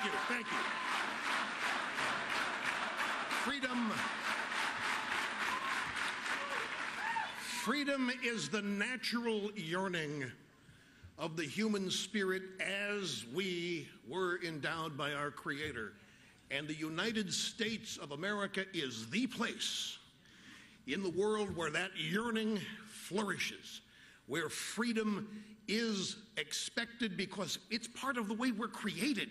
Thank you, thank you. Freedom is the natural yearning of the human spirit as we were endowed by our Creator. And the United States of America is the place in the world where that yearning flourishes, where freedom is expected because it's part of the way we're created.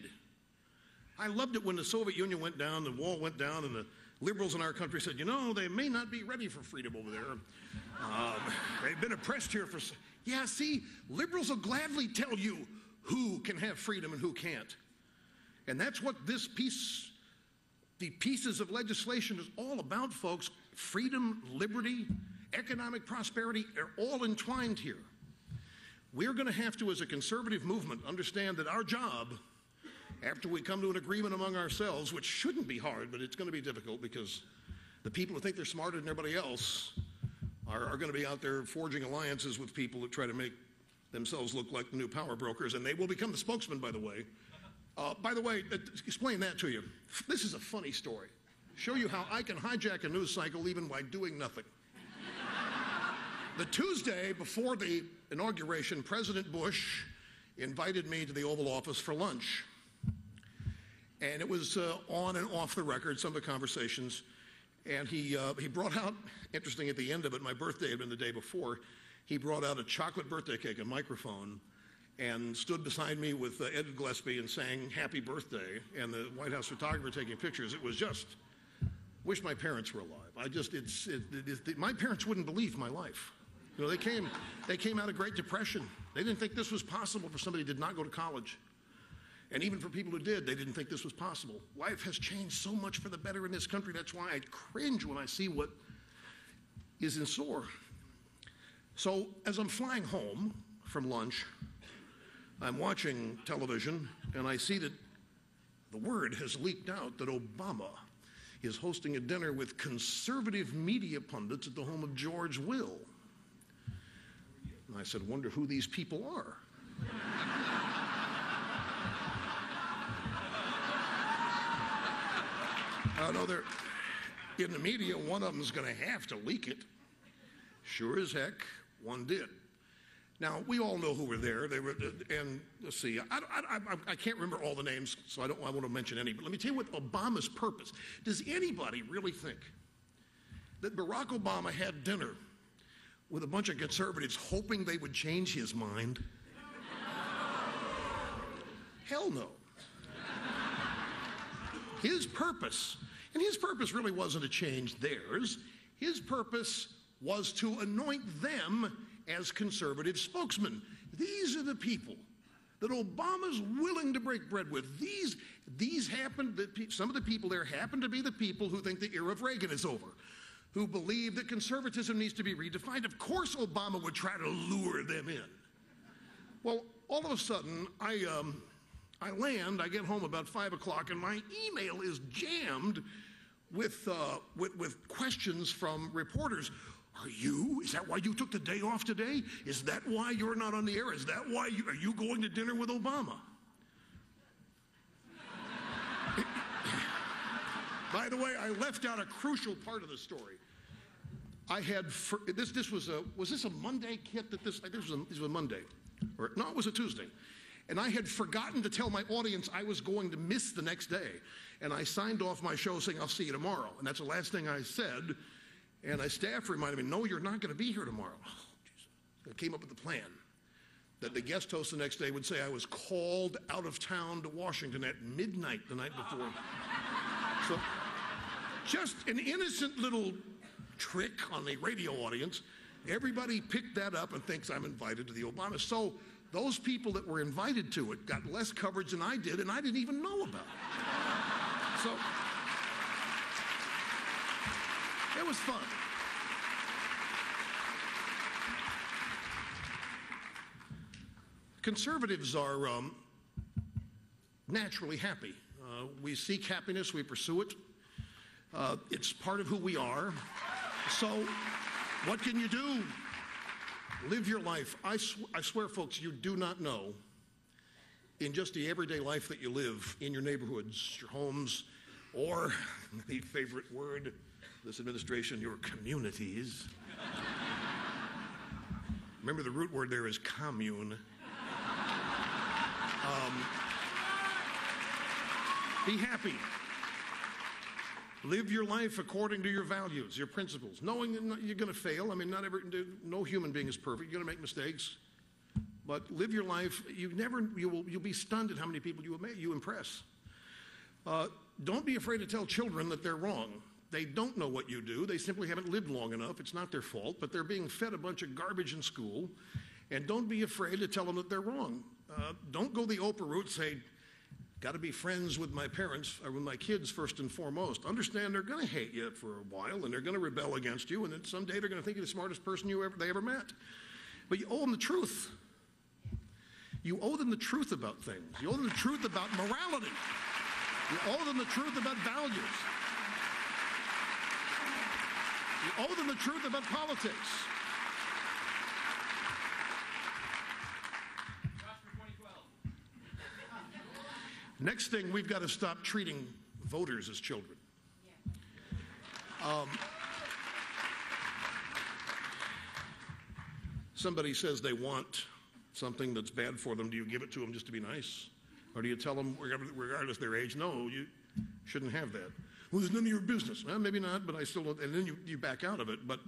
I loved it when the Soviet Union went down, the wall went down, and the liberals in our country said, you know, they may not be ready for freedom over there. They've been oppressed here for... Yeah, see, liberals will gladly tell you who can have freedom and who can't. And that's what this piece, the pieces of legislation is all about, folks. Freedom, liberty, economic prosperity are all entwined here. We're going to have to, as a conservative movement, understand that our job, after we come to an agreement among ourselves, which shouldn't be hard, but it's going to be difficult because the people who think they're smarter than everybody else are going to be out there forging alliances with people that try to make themselves look like the new power brokers, and they will become the spokesman, by the way. Explain that to you. This is a funny story. Show you how I can hijack a news cycle even by doing nothing. The Tuesday before the inauguration, President Bush invited me to the Oval Office for lunch. And it was on and off the record, some of the conversations. And he brought out, interesting at the end of it, my birthday had been the day before, he brought out a chocolate birthday cake, a microphone, and stood beside me with Ed Gillespie and sang happy birthday, and the White House photographer taking pictures. It was just, wish my parents were alive. My parents wouldn't believe my life. You know, they came out of Great Depression. They didn't think this was possible for somebody who did not go to college. And even for people who did, they didn't think this was possible. Life has changed so much for the better in this country. That's why I cringe when I see what is in store. So as I'm flying home from lunch, I'm watching television, and I see that the word has leaked out that Obama is hosting a dinner with conservative media pundits at the home of George Will. And I said, wonder who these people are. No, they're in the media. One of them is going to have to leak it. Sure as heck, one did. Now, we all know who were there. They were, and let's see, I can't remember all the names, so I want to mention any. But let me tell you what Obama's purpose. Does anybody really think that Barack Obama had dinner with a bunch of conservatives hoping they would change his mind? Hell no. His purpose, and his purpose really wasn't to change theirs. His purpose was to anoint them as conservative spokesmen. These are the people that Obama's willing to break bread with. Some of the people there happen to be the people who think the era of Reagan is over, who believe that conservatism needs to be redefined. Of course Obama would try to lure them in. Well, all of a sudden, I get home about 5 o'clock, and my email is jammed with questions from reporters. Is that why you took the day off today? Is that why you're not on the air? Is that why are you going to dinner with Obama? By the way, I left out a crucial part of the story. I had, was this a Monday, Kit? This was a Monday. No, it was a Tuesday. And I had forgotten to tell my audience I was going to miss the next day. And I signed off my show saying, I'll see you tomorrow. And that's the last thing I said. And my staff reminded me, no, you're not going to be here tomorrow. Oh, I came up with the plan that the guest host the next day would say I was called out of town to Washington at midnight the night before. So just an innocent little trick on the radio audience. Everybody picked that up and thinks I'm invited to the Obama. So those people that were invited to it got less coverage than I did, and I didn't even know about it. So it was fun. Conservatives are naturally happy. We seek happiness, we pursue it. It's part of who we are. So what can you do? Live your life. I swear, folks, you do not know in just the everyday life that you live in your neighborhoods, your homes, or the favorite word of this administration, your communities. Remember, the root word there is commune. Be happy. Live your life according to your values, your principles, knowing that you're going to fail. I mean, no human being is perfect. You're going to make mistakes. But live your life. You'll be stunned at how many people you impress. Don't be afraid to tell children that they're wrong. They don't know what you do. They simply haven't lived long enough. It's not their fault, but they're being fed a bunch of garbage in school. And don't be afraid to tell them that they're wrong. Don't go the Oprah route, say, got to be friends with my parents, or with my kids first and foremost. Understand they're going to hate you for a while, and they're going to rebel against you, and then someday they're going to think you're the smartest person they ever met. But you owe them the truth. You owe them the truth about things. You owe them the truth about morality. You owe them the truth about values. You owe them the truth about politics. Next thing, we've got to stop treating voters as children. Somebody says they want something that's bad for them. Do you give it to them just to be nice? Or do you tell them, regardless of their age, no, you shouldn't have that? Well, it's none of your business. Well, maybe not, but I still don't. And then you back out of it. But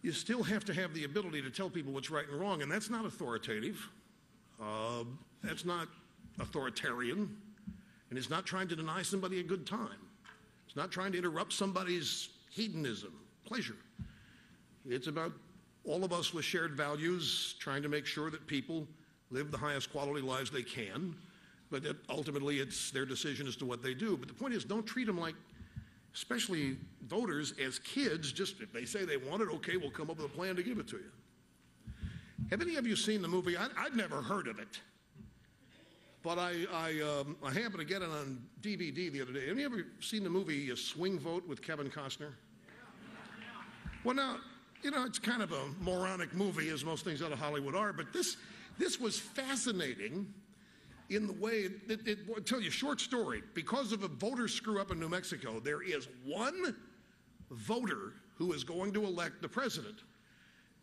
you still have to have the ability to tell people what's right and wrong, and that's not authoritative. That's not authoritarian, and it's not trying to deny somebody a good time. It's not trying to interrupt somebody's hedonism, pleasure. It's about all of us with shared values trying to make sure that people live the highest quality lives they can, but that ultimately it's their decision as to what they do. But the point is, don't treat them like, especially voters, as kids. Just if they say they want it, okay, we'll come up with a plan to give it to you. Have any of you seen the movie? I'd never heard of it. But I happened to get it on DVD the other day. Have you ever seen the movie Swing Vote with Kevin Costner? Well, now, it's kind of a moronic movie, as most things out of Hollywood are, but this was fascinating in the way that I'll tell you a short story. Because of a voter screw up in New Mexico, there is one voter who is going to elect the president.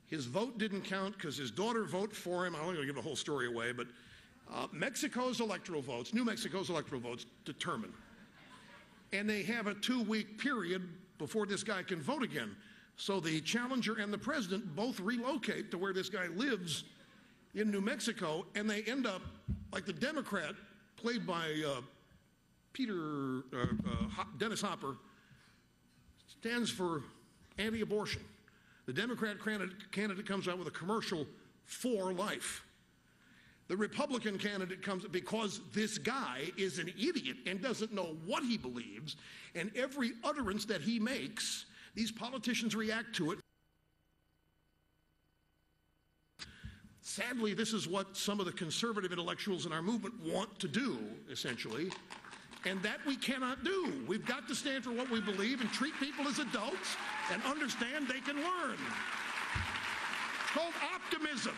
His vote didn't count because his daughter voted for him. I'm not going to give the whole story away, but Mexico's electoral votes, New Mexico's electoral votes determine. And they have a 2-week period before this guy can vote again. So the challenger and the president both relocate to where this guy lives in New Mexico, and they end up like the Democrat, played by Dennis Hopper, stands for anti-abortion. The Democrat candidate comes out with a commercial for life. The Republican candidate comes because this guy is an idiot and doesn't know what he believes, and every utterance that he makes, these politicians react to it. Sadly, this is what some of the conservative intellectuals in our movement want to do, essentially, and that we cannot do. We've got to stand for what we believe and treat people as adults and understand they can learn. It's called optimism.